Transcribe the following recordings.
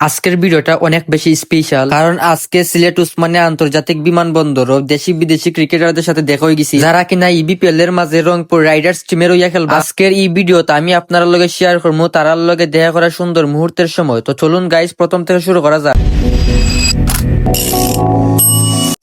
আজকের ভিডিওটা অনেক বেশি স্পেশাল, কারণ আজকে সিলেট উসমানিয়া আন্তর্জাতিক বিমানবন্দর দেশি বিদেশি ক্রিকেটারদের সাথে দেখা হয়ে গেছি, যারা কিনা ইবিপিএল এর মাঝে রংপুর রাইডার্স টিমের হইয়া খেলবা। আজকের এই ভিডিওতে আমি আপনার লগে শেয়ার করবো তারার লগে দেখা করা সুন্দর মুহূর্তের সময়। তো চলুন গাইস, প্রথম থেকে শুরু করা যাক।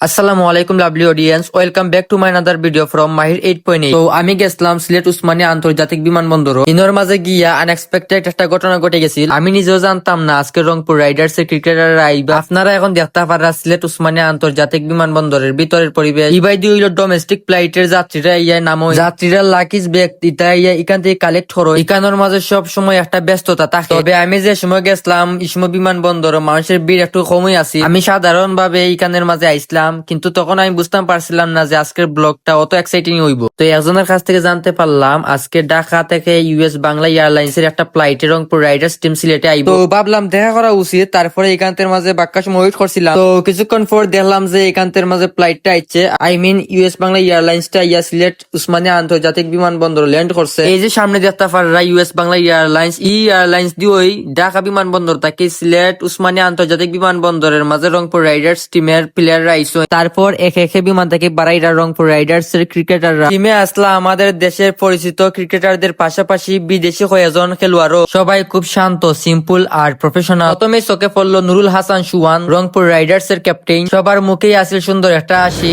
আসসালামু আলাইকুম lovely audience, welcome back to my another video from Mahir 8.8। তো আমি গেছিলাম সিলেট উসমানিয়া আন্তর্জাতিক বিমানবন্দর। ইনোর মাঝে গিয়া আনএক্সপেক্টেড একটা ঘটনা ঘটে গেছিল। আমি নিজেও জানতাম না আজকে রংপুর রাইডার্স এর ক্রিকেটাররা আইবা। আপনারা এখন দেখতে পারা সিলেট উসমানিয়া আন্তর্জাতিক বিমানবন্দরের ভিতরের পরিবেশ। ইবাইদি হইল ডোমেস্টিক ফ্লাইটের যাত্রীরা ইয়া নামো, যাত্রীরা লাকিজ ব্যাগ ইতা ইয়া এখান থেকে কালেক্ট করো। এখানোর মাঝে সব সময় একটা ব্যস্ততা থাকে। তবে আমি যে সময় গেছিলাম এই সময় বিমানবন্দর মানুষের ভিড় একটু কমই আছে। আমি সাধারণ ভাবে এইখানের মাঝে আইসলাম, কিন্তু তখন আমি বুঝতে পারছিলাম না যে আজকের ব্লগটা অত এক্সাইটিং হইব। তো একজনের কাছ থেকে জানতে পারলাম আজকে ঢাকা থেকে ইউএস বাংলা এয়ারলাইন্স এর একটা ফ্লাইটে রংপুর রাইডার্স টিম সিলেটে আইব। তো ভাবলাম দেখা করা উচিত। তারপরে এখানতের মাঝে বাক্কা সময় ওয়েট করছিলাম। তো কিছুক্ষণ পর দেখলাম যে এখানতের মাঝে ফ্লাইটটা আইছে, আই মিন ইউএস বাংলা এয়ারলাইন্সটা ইয়া সিলেট উসমানিয়া আন্তর্জাতিক বিমানবন্দর ল্যান্ড করছে। এই যে সামনে দেখতে পারা ইউএস বাংলা এয়ারলাইন্স, এই এয়ারলাইন্স দিয়ে ঢাকা বিমানবন্দর থেকে সিলেট উসমানিয়া আন্তর্জাতিক বিমানবন্দরের মাঝে রংপুর রাইডার্স টিমের প্লেয়াররা আইসো। তারপর একে একে বিমান থেকে বাড়াইরা রংপুর রাইডার্স এর ক্রিকেটাররা টিমে আসলা। আমাদের দেশের পরিচিত ক্রিকেটারদের পাশাপাশি বিদেশি কয়েকজন খেলোয়াড়ও, সবাই খুব শান্ত, সিম্পল আর প্রফেশনাল। প্রথমে চোখে পড়লো নুরুল হাসান সুহান, রংপুর রাইডার্স এর ক্যাপ্টেন। সবার মুখেই আসলে সুন্দর একটা হাসি।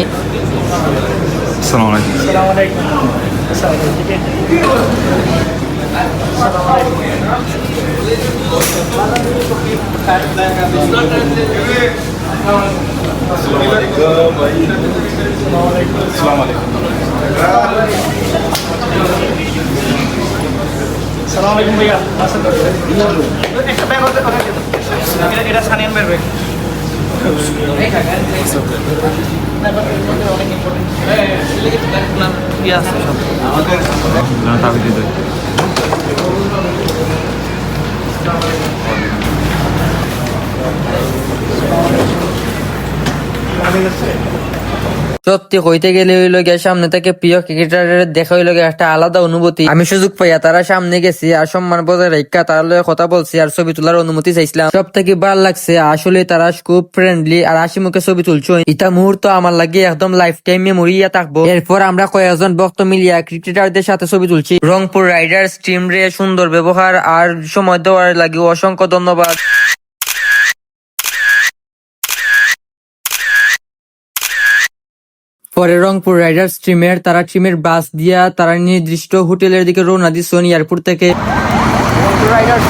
Assalamualaikum भैया একটা ব্যাগ হতে পারে এটা সানিয়ান বের ব্যাগ অনেক ইম্পর্টেন্ট ইয়া আছে সব আমাদের না তাবি দিতে সত্যি হইতে গেলে হইল গিয়ে সামনে থেকে প্রিয় ক্রিকেটারের দেখা হইল গিয়ে একটা আলাদা অনুভূতি। আমি সুযোগ পাইয়া তারা সামনে গেছি আর সম্মান বজায় রেখা তার লগে কথা বলছি আর ছবি তোলার অনুমতি চাইছিলাম। সব থেকে ভালো লাগছে আসলে তারা খুব ফ্রেন্ডলি আর হাসি মুখে ছবি তুলছো। এটা মুহূর্ত আমার লাগে একদম লাইফ টাইম মেমোরি থাকবো। এরপর আমরা কয়েকজন ভক্ত মিলিয়া ক্রিকেটারদের সাথে ছবি তুলছি। রংপুর রাইডার্স টিম রে সুন্দর ব্যবহার আর সময় দেওয়ার লাগে অসংখ্য ধন্যবাদ। পরে রংপুর রাইডার্স টিমের বাস দিয়া তারা নির্দিষ্ট হোটেলের দিকে রওনা দিচ্ছেন এয়ারপোর্ট থেকে। রংপুর রাইডার্স